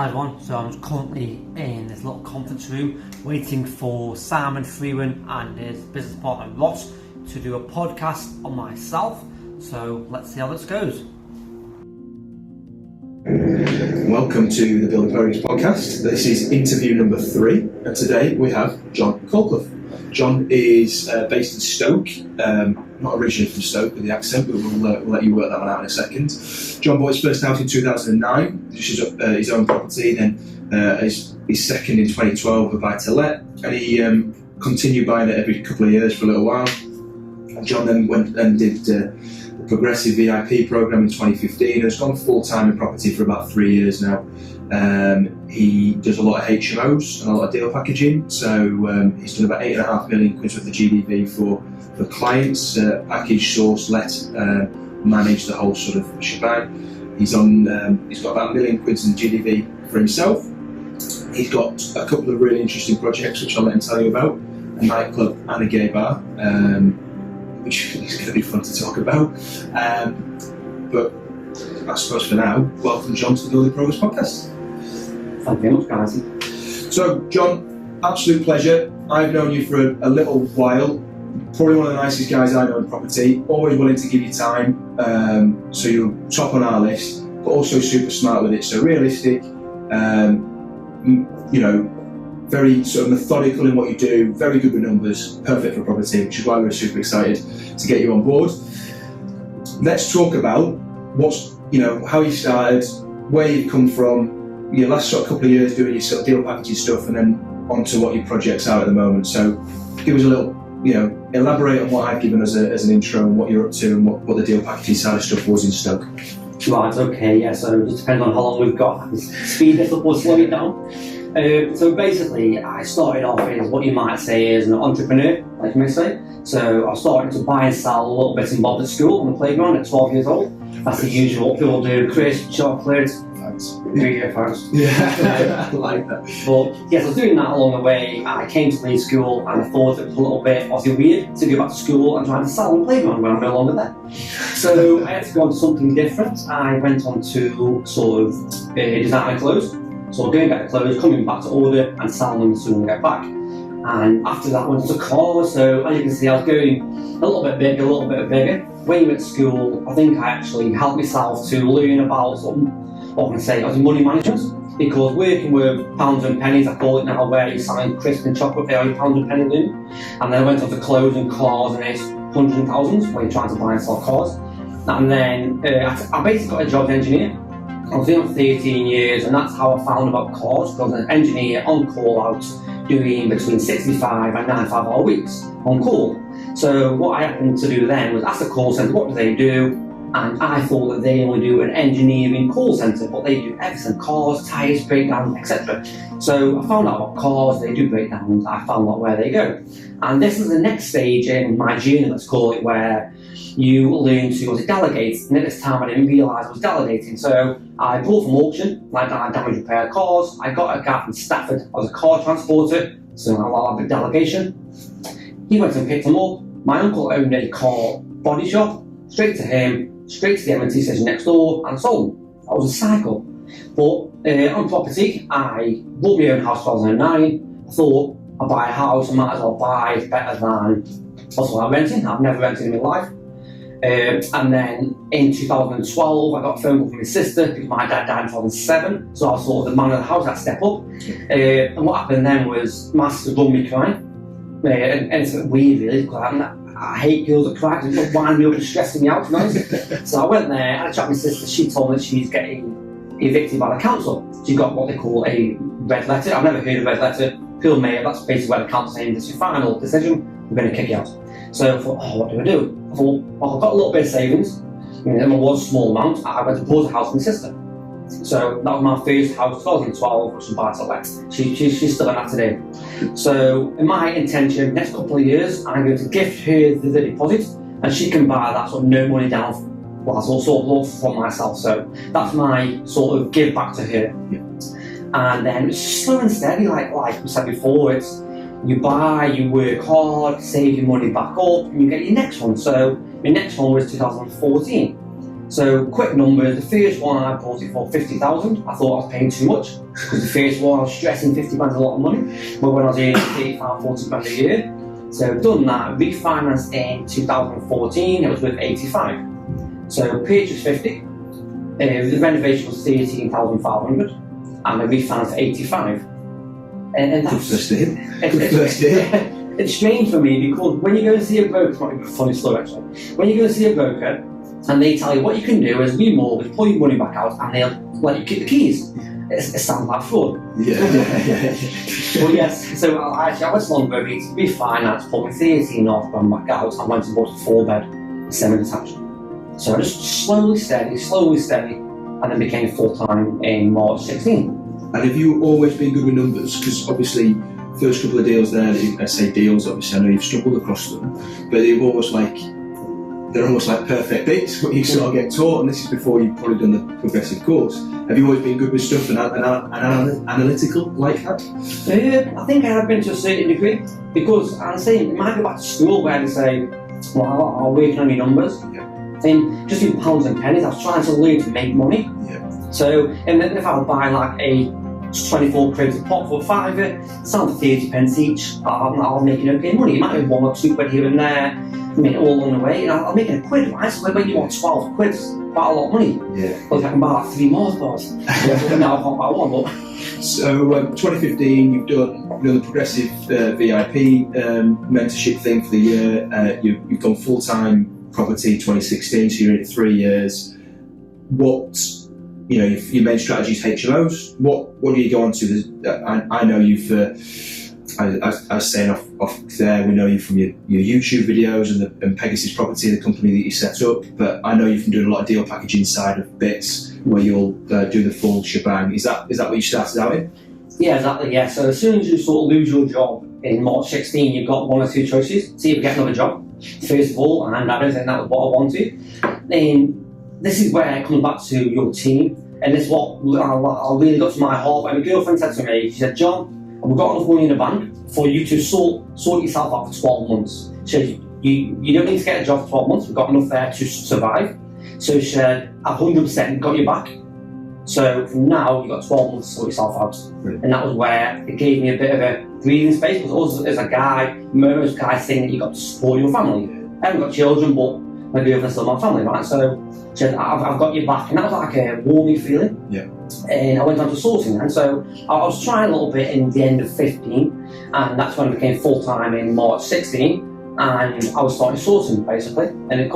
Hi everyone, so I'm currently in this little conference room waiting for Simon Freeman and his business partner Ross to do a podcast on myself, so let's see how this goes. Welcome to the Building Progress podcast. This is interview number 3, and today we have John Colclough. John is based in Stoke, not originally from Stoke with the accent, but we'll let you work that one out in a second. John bought his first house in 2009, which is his own property, then his second in 2012, a buy-to-let, and he continued buying it every couple of years for a little while. And John then went and did the Progressive VIP program in 2015 and has gone full-time in property for about 3 years now. He does a lot of HMOs and a lot of deal packaging, so he's done about 8.5 million quid worth of GDV for clients, package, source, let, manage the whole sort of shebang. He's got about 1 million quid in GDV for himself. He's got a couple of really interesting projects which I'll let him tell you about, a nightclub and a gay bar, which is going to be fun to talk about. But I suppose for now, welcome John to the Building Progress podcast. Thank you very much, guys. So John, absolute pleasure. I've known you for a little while. Probably one of the nicest guys I know in property. Always willing to give you time. So you're top on our list, but also super smart with it. So realistic, very sort of methodical in what you do. Very good with numbers. Perfect for property, which is why we're super excited to get you on board. Let's talk about how you started, where you've come from, your last sort of couple of years doing your sort of deal packaging stuff, and then onto what your projects are at the moment. So give us a little, elaborate on what I've given as an intro and what you're up to and what the deal packaging side of stuff was in Stoke. Right, okay, yeah, so it just depends on how long we've got. I can speed this up or slow it down. So basically, I started off as what you might say is an entrepreneur, like you may say. So I started to buy and sell a little bits and bobs at school on the playground at 12 years old. That's the usual. People do crisps, chocolates. Thanks. Thanks. Yeah, I like that. But yes, I was doing that along the way. I came to leave school and I thought it was a little bit obviously weird to go back to school and try to sell on the playground when I'm no longer there. So I had to go on to something different. I went on to sort of design clothes. So going back to clothes, coming back to order and selling them as soon as I get back. And after that, I went into cars. So as you can see, I was going a little bit bigger. When you went to school, I think I actually helped myself to learn about money management. Because working with pounds and pennies, I call it now, where you sign crisp and chocolate, they are your pounds and penny loan. And then I went on to clothes and cars, and it's hundreds and thousands when you're trying to buy and sell cars. And then I basically got a job as an engineer. I was doing it for 13 years, and that's how I found about cars, because I was an engineer on call out, doing between 65 and 95 hour weeks on call. So what I happened to do then was ask the call centre what do they do, and I thought that they only do an engineering call centre, but they do everything: cars, tyres, breakdowns, etc. So I found out about cars, they do breakdowns, I found out where they go. And this is the next stage in my journey, let's call it, where you learn to delegate. And at this time I didn't realise I was delegating. So I bought from auction, like I damage repair cars. I got a guy from Stafford as a car transporter, so I allowed a bit delegation. He went and picked them up. My uncle owned a car body shop, straight to him, straight to the M&T station next door, and sold them. That was a cycle. But on property, I bought my own house in 2009. I thought, I'll buy a house, I might as well buy it better than also renting. I've never rented in my life. And then in 2012, I got a phone call from my sister because my dad died in 2007. So I was sort of the man of the house, I'd step up. And what happened then was my sister run me crying. And it's a bit weird, really, because I hate girls that cry because it's winding me up and stressing me out, to be honest. So I went there, had a chat with my sister. She told me that she's getting evicted by the council. She got what they call a red letter. I've never heard of red letter. Pure mayor, that's basically where the council saying this is your final decision, we're going to kick you out. So I thought, what do I do? I thought, well, I've got a little bit of savings. It was a small amount. I went to bought a house with my sister. So that was my first house, 2012, which was buy-to-let. She's still in that today. So in my intention, next couple of years, I'm going to gift her the deposit, and she can buy that sort of no money down, well, sort of for myself. So that's my sort of give back to her. Yeah. And then it's slow and steady, like we said before. It's you buy, you work hard, save your money back up, and you get your next one. So my next one was 2014. So quick numbers, the first one I bought it for 50,000. I thought I was paying too much because the first one I was stressing 50 grand is a lot of money, but when I was earning 35, 40 grand a year. So I've done that, refinanced in 2014, it was worth 85. So purchase 50, the renovation was 13,500 and I refinanced 85. And that's Good first day. It's strange for me because when you go and see a broker, it's not even a funny story actually, when you go and see a broker and they tell you what you can do is remortgage, pull your money back out and they'll let you keep the keys. It sounds like fraud. Yeah. Well, yes, so I went to London, refinanced, pulled my 13,500 grand back out and went and bought a 4-bed semi-detached. So I just slowly steady, and then became full-time in March 16. And have you always been good with numbers? Because obviously, first couple of deals there, I say deals, obviously I know you've struggled across them, but they're almost like perfect bits, what you sort of get taught, and this is before you've probably done the progressive course. Have you always been good with stuff and analytical like that? I think I have been to a certain degree, because I'm saying, it might go back to school where they say, well, I'll work on your numbers. Yeah. Then just in pounds and pennies, I was trying to learn to make money. Yeah. So, and then if I would buy like a 24 quid a pot for £5, it's down to 30 pence each, I'll make okay money. It might be 1 or 2 quid here and there, I mean, all on the way, and I'll make a quid, right? So when you want 12 quid, it's quite a lot of money. Yeah. Because I can buy like 3 Mars bars. Now I can't buy one, but... So 2015, you've done the progressive VIP mentorship thing for the year. You've done full-time property 2016, so you're in it 3 years. What, your main strategy is HMOs. What do you go on to? I know you for, I was saying off there, we know you from your YouTube videos and Pegasus Property, the company that you set up, but I know you from doing a lot of deal packaging side of bits where you'll do the full shebang. Is that what you started out in? Yeah, exactly, yeah. So as soon as you sort of lose your job in March 16, you've got 1 or 2 choices. See if you get another job, first of all, and I don't think that was what I wanted. Then this is where it comes back to your team, and this is what I really got to my heart. When my girlfriend said to me, she said, John, we've got enough money in the bank for you to sort yourself out for 12 months. So you don't need to get a job for 12 months, we've got enough there to survive. So she said, I've 100% got your back. So from now, you've got 12 months to sort yourself out. Right. And that was where it gave me a bit of a breathing space, because also as a guy, most guys think that you've got to support your family. I haven't got children, but my girlfriend's still my family, right? So she said, I've got your back. And that was like a warming feeling. Yeah. And I went on to sourcing, and so I was trying a little bit in the end of 15, and that's when I became full-time in March 16, and I was starting sourcing basically, and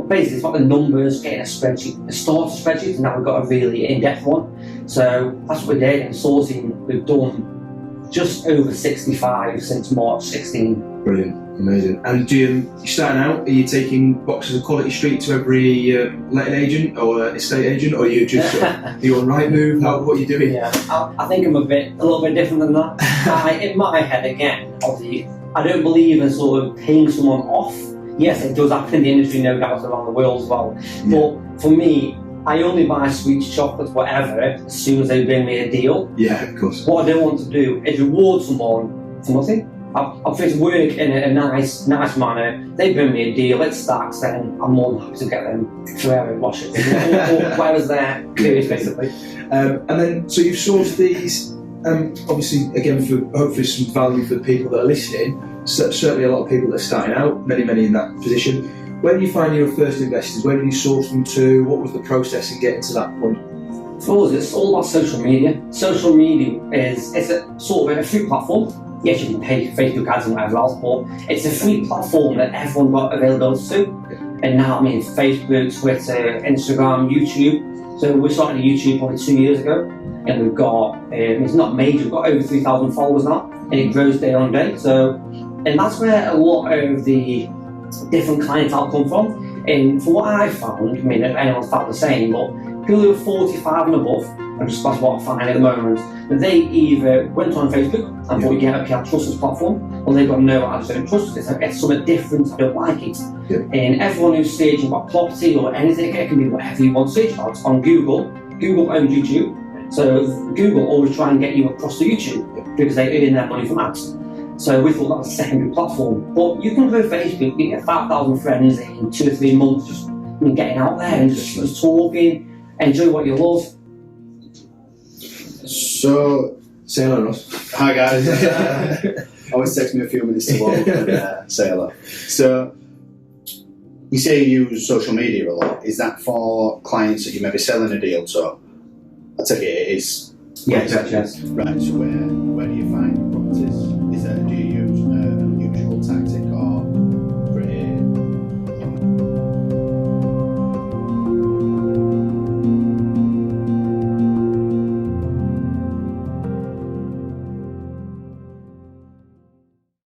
basically it's about the numbers, getting a spreadsheet, a starter spreadsheet, and now we've got a really in-depth one. So that's what we did in sourcing. We've done just over 65 since March 16. Brilliant. Amazing. And you're starting out, are you taking boxes of Quality Street to every letting agent or estate agent, or are you just are you on Rightmove? What are you doing? Yeah, I think I'm a little bit different than that. In my head, again, obviously, I don't believe in sort of paying someone off. Yes, it does happen in the industry, no doubt, around the world as well. Yeah. But for me, I only buy sweets, chocolates, whatever, as soon as they bring me a deal. Yeah, of course. What I don't want to do is reward someone for nothing. I'll try to work in a nice manner. They bring me a deal, it stacks, then I'm more than happy to get them forever and wash it. Or whatever's there, basically. And then, so you've sourced these, obviously, again, for hopefully some value for the people that are listening. Certainly a lot of people that are starting out, many in that position. Where do you find your first investors? Where did you source them to? What was the process in getting to that point? For us, it's all about social media. Social media it's a sort of a free platform. Yes, you can pay Facebook ads and whatever else, but it's a free platform that everyone got availability to. And now, I mean, Facebook, Twitter, Instagram, YouTube. So we started YouTube probably 2 years ago, and we've got, it's not major, we've got over 3,000 followers now, and it grows day on day. So, and that's where a lot of the different clientele come from. And for what I found, I mean, if anyone's found the same, but people who are 45 and above, and just that's what I find at the moment, that they either went on Facebook and thought, yeah, okay, I trust this platform, or they've got no, I just don't trust it, it's something different, I don't like it. Yeah. And everyone who's searching about property or anything, it can be whatever you want to search about on Google owns YouTube, so Google always try and get you across to YouTube because they earn their money from ads. So we thought that was a secondary platform. But you can go Facebook, you get 5,000 friends in 2 or 3 months, just and getting out there and just talking, enjoy what you love. So, say hello, Ross. hi guys. Always takes me a few minutes to walk and say hello. So, you say you use social media a lot. Is that for clients that you may be selling a deal to? I take it is. Yes. Right, so where do you find properties?